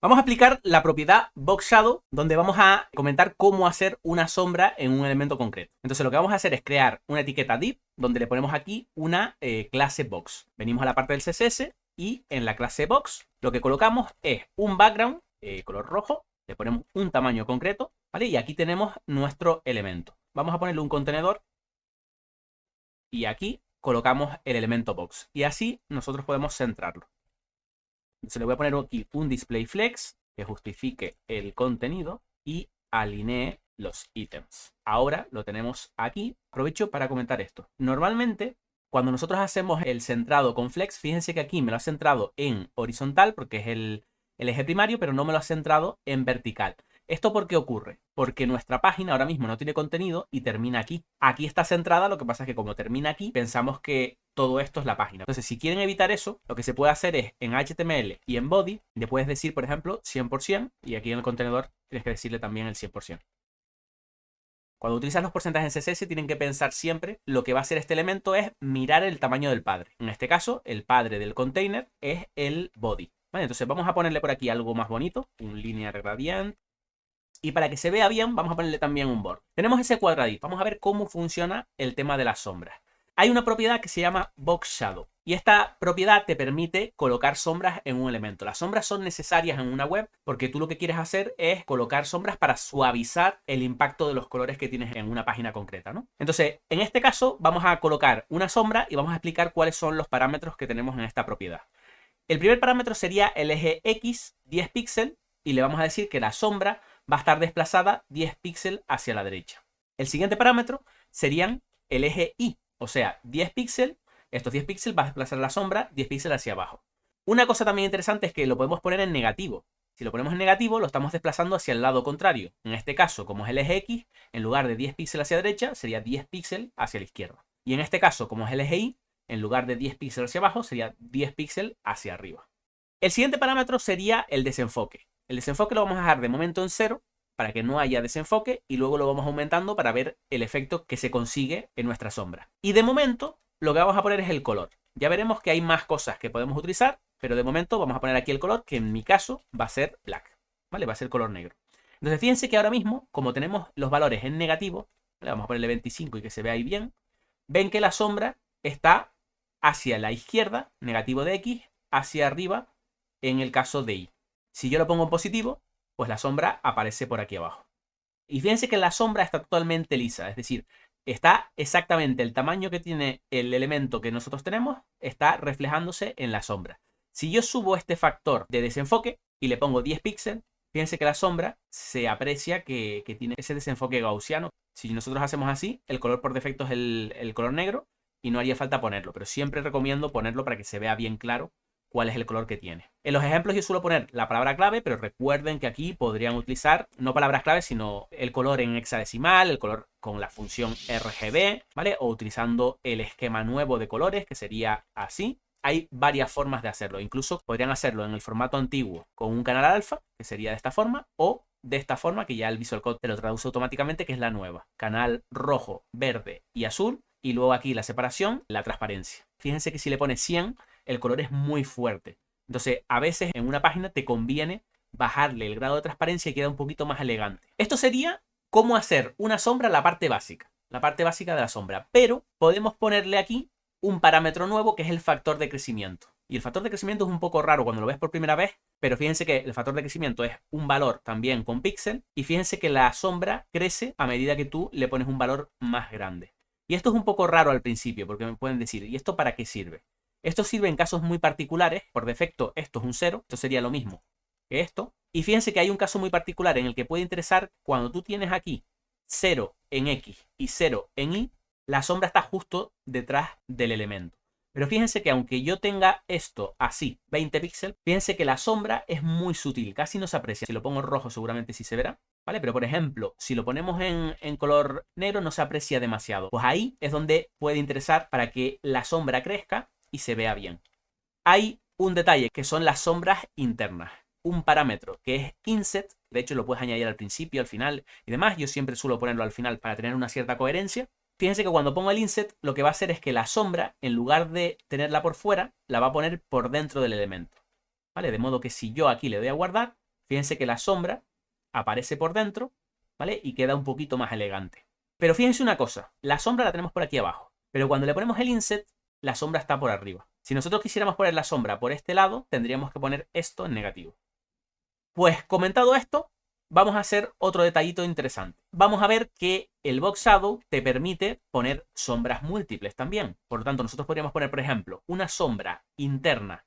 Vamos a aplicar la propiedad Box Shadow, donde vamos a comentar cómo hacer una sombra en un elemento concreto. Entonces lo que vamos a hacer es crear una etiqueta div, donde le ponemos aquí una clase Box. Venimos a la parte del CSS y en la clase Box lo que colocamos es un background color rojo, le ponemos un tamaño concreto, ¿vale? Y aquí tenemos nuestro elemento. Vamos a ponerle un contenedor y aquí colocamos el elemento Box. Y así nosotros podemos centrarlo. Se le voy a poner aquí un display flex que justifique el contenido y alinee los ítems. Ahora lo tenemos aquí. Aprovecho para comentar esto. Normalmente, cuando nosotros hacemos el centrado con flex, fíjense que aquí me lo ha centrado en horizontal porque es el eje primario, pero no me lo ha centrado en vertical. ¿Esto por qué ocurre? Porque nuestra página ahora mismo no tiene contenido y termina aquí. Aquí está centrada, lo que pasa es que como termina aquí, pensamos que todo esto es la página. Entonces, si quieren evitar eso, lo que se puede hacer es en HTML y en body, le puedes decir, por ejemplo, 100%, y aquí en el contenedor tienes que decirle también el 100%. Cuando utilizas los porcentajes en CSS, tienen que pensar siempre lo que va a hacer este elemento es mirar el tamaño del padre. En este caso, el padre del container es el body. ¿Vale? Entonces, vamos a ponerle por aquí algo más bonito, un linear gradient. Y para que se vea bien, vamos a ponerle también un border. Tenemos ese cuadradito. Vamos a ver cómo funciona el tema de las sombras. Hay una propiedad que se llama Box Shadow. Y esta propiedad te permite colocar sombras en un elemento. Las sombras son necesarias en una web porque tú lo que quieres hacer es colocar sombras para suavizar el impacto de los colores que tienes en una página concreta, ¿no? Entonces, en este caso, vamos a colocar una sombra y vamos a explicar cuáles son los parámetros que tenemos en esta propiedad. El primer parámetro sería el eje X, 10 píxeles, y le vamos a decir que la sombra va a estar desplazada 10 píxeles hacia la derecha. El siguiente parámetro serían el eje Y, o sea, 10 píxeles, estos 10 píxeles va a desplazar la sombra 10 píxeles hacia abajo. Una cosa también interesante es que lo podemos poner en negativo. Si lo ponemos en negativo, lo estamos desplazando hacia el lado contrario. En este caso, como es el eje X, en lugar de 10 píxeles hacia la derecha, sería 10 píxeles hacia la izquierda. Y en este caso, como es el eje Y, en lugar de 10 píxeles hacia abajo, sería 10 píxeles hacia arriba. El siguiente parámetro sería el desenfoque. El desenfoque lo vamos a dejar de momento en 0 para que no haya desenfoque y luego lo vamos aumentando para ver el efecto que se consigue en nuestra sombra. Y de momento lo que vamos a poner es el color. Ya veremos que hay más cosas que podemos utilizar, pero de momento vamos a poner aquí el color que en mi caso va a ser black, ¿vale? Va a ser color negro. Entonces fíjense que ahora mismo, como tenemos los valores en negativo, le vamos a ponerle 25 y que se vea ahí bien, ven que la sombra está hacia la izquierda, negativo de X, hacia arriba en el caso de Y. Si yo lo pongo en positivo, pues la sombra aparece por aquí abajo. Y fíjense que la sombra está totalmente lisa, es decir, está exactamente el tamaño que tiene el elemento que nosotros tenemos, está reflejándose en la sombra. Si yo subo este factor de desenfoque y le pongo 10 píxeles, fíjense que la sombra se aprecia que tiene ese desenfoque gaussiano. Si nosotros hacemos así, el color por defecto es el color negro y no haría falta ponerlo, pero siempre recomiendo ponerlo para que se vea bien claro cuál es el color que tiene. En los ejemplos yo suelo poner la palabra clave, pero recuerden que aquí podrían utilizar no palabras clave, sino el color en hexadecimal, el color con la función RGB, ¿vale? O utilizando el esquema nuevo de colores, que sería así. Hay varias formas de hacerlo. Incluso podrían hacerlo en el formato antiguo con un canal alfa, que sería de esta forma, o de esta forma, que ya el Visual Code te lo traduce automáticamente, que es la nueva. Canal rojo, verde y azul. Y luego aquí la separación, la transparencia. Fíjense que si le pones 100, el color es muy fuerte. Entonces, a veces en una página te conviene bajarle el grado de transparencia y queda un poquito más elegante. Esto sería cómo hacer una sombra, la parte básica de la sombra. Pero podemos ponerle aquí un parámetro nuevo que es el factor de crecimiento. Y el factor de crecimiento es un poco raro cuando lo ves por primera vez, pero fíjense que el factor de crecimiento es un valor también con píxel y fíjense que la sombra crece a medida que tú le pones un valor más grande. Y esto es un poco raro al principio porque me pueden decir, ¿y esto para qué sirve? Esto sirve en casos muy particulares. Por defecto, esto es un 0. Esto sería lo mismo que esto. Y fíjense que hay un caso muy particular en el que puede interesar cuando tú tienes aquí 0 en X y 0 en Y, la sombra está justo detrás del elemento. Pero fíjense que aunque yo tenga esto así, 20 píxeles, fíjense que la sombra es muy sutil, casi no se aprecia. Si lo pongo en rojo seguramente sí se verá, ¿vale? Pero por ejemplo, si lo ponemos en color negro no se aprecia demasiado. Pues ahí es donde puede interesar para que la sombra crezca y se vea bien. Hay un detalle que son las sombras internas. Un parámetro que es inset, de hecho lo puedes añadir al principio, al final y demás. Yo siempre suelo ponerlo al final para tener una cierta coherencia. Fíjense que cuando pongo el inset, lo que va a hacer es que la sombra, en lugar de tenerla por fuera, la va a poner por dentro del elemento, ¿vale? De modo que si yo aquí le doy a guardar, fíjense que la sombra aparece por dentro, ¿vale? Y queda un poquito más elegante. Pero fíjense una cosa, la sombra la tenemos por aquí abajo, pero cuando le ponemos el inset, la sombra está por arriba. Si nosotros quisiéramos poner la sombra por este lado, tendríamos que poner esto en negativo. Pues comentado esto, vamos a hacer otro detallito interesante. Vamos a ver que el Box Shadow te permite poner sombras múltiples también. Por lo tanto, nosotros podríamos poner, por ejemplo, una sombra interna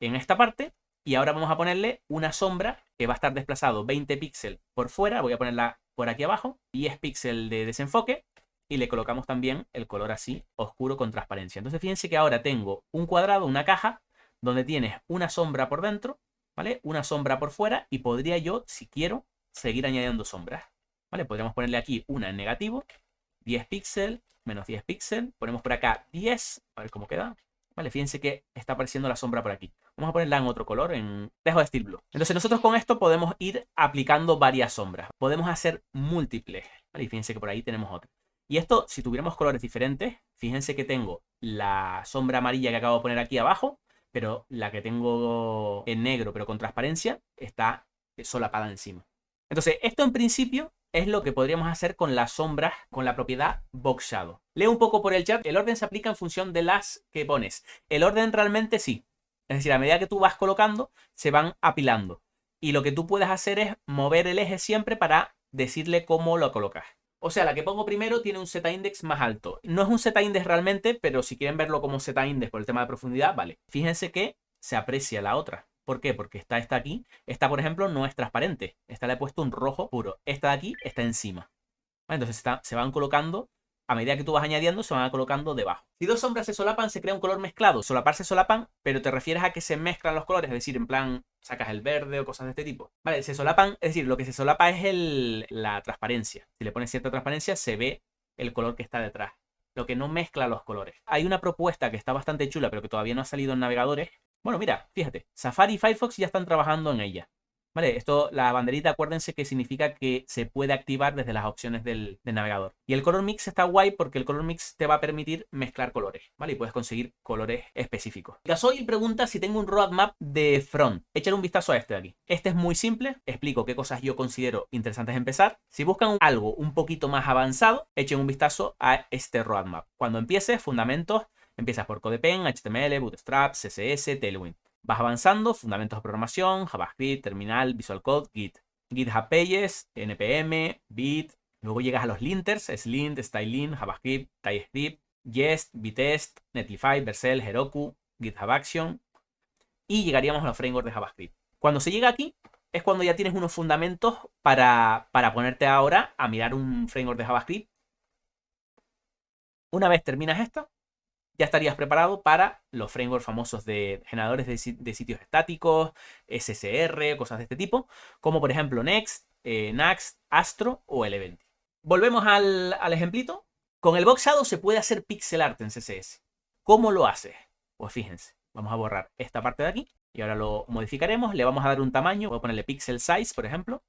en esta parte y ahora vamos a ponerle una sombra que va a estar desplazado 20 píxeles por fuera. Voy a ponerla por aquí abajo, 10 píxeles de desenfoque y le colocamos también el color así, oscuro con transparencia. Entonces fíjense que ahora tengo un cuadrado, una caja, donde tienes una sombra por dentro, ¿vale? Una sombra por fuera y podría yo, si quiero, seguir añadiendo sombras, ¿vale? Podríamos ponerle aquí una en negativo, 10 píxeles, menos 10 píxeles, ponemos por acá 10, a ver cómo queda. Vale, fíjense que está apareciendo la sombra por aquí. Vamos a ponerla en otro color, dejo de Steel Blue. Entonces nosotros con esto podemos ir aplicando varias sombras. Podemos hacer múltiples, ¿vale? Y fíjense que por ahí tenemos otra. Y esto, si tuviéramos colores diferentes, fíjense que tengo la sombra amarilla que acabo de poner aquí abajo, pero la que tengo en negro pero con transparencia está solapada encima. Entonces, esto en principio es lo que podríamos hacer con las sombras, con la propiedad Box Shadow. Leo un poco por el chat. El orden se aplica en función de las que pones. El orden realmente sí. Es decir, a medida que tú vas colocando, se van apilando. Y lo que tú puedes hacer es mover el eje siempre para decirle cómo lo colocas. O sea, la que pongo primero tiene un Z-index más alto. No es un Z-index realmente, pero si quieren verlo como Z-index por el tema de profundidad, vale. Fíjense que se aprecia la otra. ¿Por qué? Porque esta aquí. Esta, por ejemplo, no es transparente. Esta le he puesto un rojo puro. Esta de aquí está encima. ¿Vale? Entonces se van colocando, a medida que tú vas añadiendo, se van colocando debajo. Si dos sombras se solapan, se crea un color mezclado. Solapar se solapan, pero te refieres a que se mezclan los colores. Es decir, en plan, sacas el verde o cosas de este tipo. Vale, se solapan, es decir, lo que se solapa es la transparencia. Si le pones cierta transparencia, se ve el color que está detrás. Lo que no mezcla los colores. Hay una propuesta que está bastante chula, pero que todavía no ha salido en navegadores. Bueno, mira, fíjate, Safari y Firefox ya están trabajando en ella. Vale, esto, la banderita, acuérdense que significa que se puede activar desde las opciones del navegador. Y el color mix está guay porque el color mix te va a permitir mezclar colores, ¿vale? Y puedes conseguir colores específicos. Gasoil pregunta si tengo un roadmap de front. Échale un vistazo a este de aquí. Este es muy simple, explico qué cosas yo considero interesantes empezar. Si buscan algo un poquito más avanzado, echen un vistazo a este roadmap. Cuando empieces, fundamentos, empiezas por CodePen, HTML, Bootstrap, CSS, Tailwind. Vas avanzando, fundamentos de programación, JavaScript, terminal, Visual Code, Git. GitHub Pages, NPM, Bit. Luego llegas a los linters, Slint, Stylin, JavaScript, TypeScript, Jest, Vitest, Netlify, Vercel, Heroku, GitHub Action. Y llegaríamos a los frameworks de JavaScript. Cuando se llega aquí, es cuando ya tienes unos fundamentos para ponerte ahora a mirar un framework de JavaScript. Una vez terminas esto, ya estarías preparado para los frameworks famosos de generadores de sitios estáticos, SSR, cosas de este tipo, como por ejemplo Next, Next, Astro o Eleventy. Volvemos al ejemplito. Con el Box Shadow se puede hacer pixel art en CSS. ¿Cómo lo haces? Pues fíjense, vamos a borrar esta parte de aquí y ahora lo modificaremos. Le vamos a dar un tamaño, voy a ponerle pixel size, por ejemplo,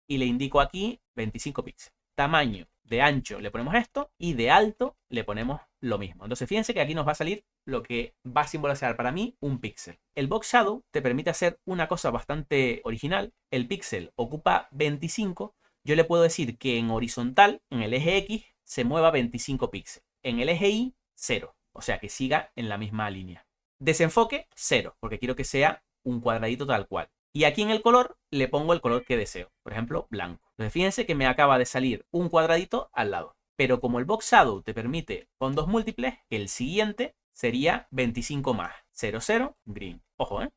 y le indico aquí 25 píxeles. Tamaño de ancho le ponemos esto y de alto le ponemos lo mismo. Entonces fíjense que aquí nos va a salir lo que va a simbolizar para mí un píxel. El Box Shadow te permite hacer una cosa bastante original. El píxel ocupa 25. Yo le puedo decir que en horizontal, en el eje X, se mueva 25 píxeles. En el eje Y, 0. O sea, que siga en la misma línea. Desenfoque, 0, porque quiero que sea un cuadradito tal cual. Y aquí en el color le pongo el color que deseo. Por ejemplo, blanco. Entonces fíjense que me acaba de salir un cuadradito al lado. Pero como el Box Shadow te permite fondos múltiples, el siguiente sería 25 más 00 green. Ojo, ¿eh?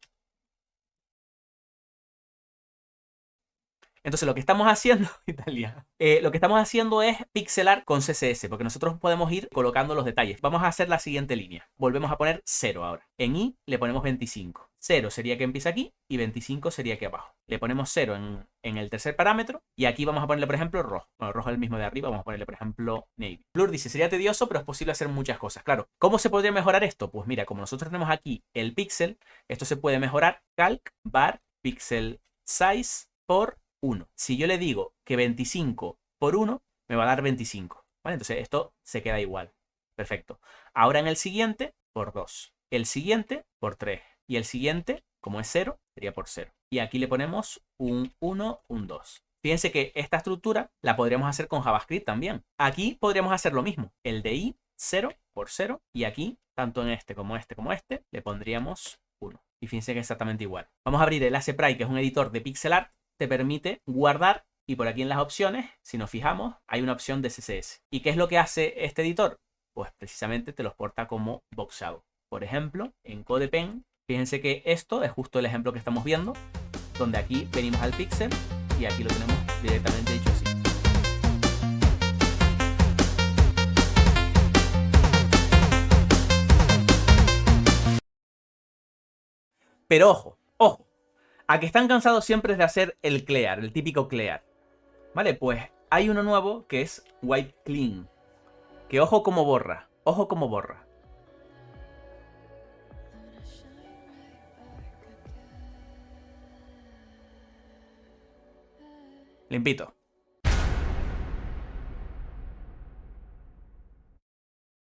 Entonces lo que estamos haciendo, Italia, lo que estamos haciendo es pixelar con CSS, porque nosotros podemos ir colocando los detalles. Vamos a hacer la siguiente línea. Volvemos a poner 0 ahora. En Y le ponemos 25. 0 sería que empieza aquí y 25 sería aquí abajo. Le ponemos 0 en el tercer parámetro y aquí vamos a ponerle, por ejemplo, rojo. Bueno, rojo es el mismo de arriba, vamos a ponerle, por ejemplo, navy. Blur dice, sería tedioso, pero es posible hacer muchas cosas. Claro, ¿cómo se podría mejorar esto? Pues mira, como nosotros tenemos aquí el píxel, esto se puede mejorar calc var pixel size por 1. Si yo le digo que 25 por 1, me va a dar 25. ¿Vale? Entonces esto se queda igual. Perfecto. Ahora en el siguiente, por 2. El siguiente, por 3. Y el siguiente, Como es 0, sería por 0. Y aquí le ponemos un 1, un 2. Fíjense que esta estructura la podríamos hacer con JavaScript también. Aquí podríamos hacer lo mismo. El de i, 0 por 0. Y aquí, tanto en este como este, le pondríamos 1. Y fíjense que es exactamente igual. Vamos a abrir el AcePry, que es un editor de pixel art. Te permite guardar. Y por aquí en las opciones, si nos fijamos, hay una opción de CSS. ¿Y qué es lo que hace este editor? Pues precisamente te los porta como Box Shadow. Por ejemplo, en CodePen, fíjense que esto es justo el ejemplo que estamos viendo, donde aquí venimos al píxel y aquí lo tenemos directamente hecho así. Pero ojo, ojo, a que están cansados siempre de hacer el clear, el típico clear. Vale, pues hay uno nuevo que es Wipe Clean. Que ojo como borra, ojo como borra. Limpito.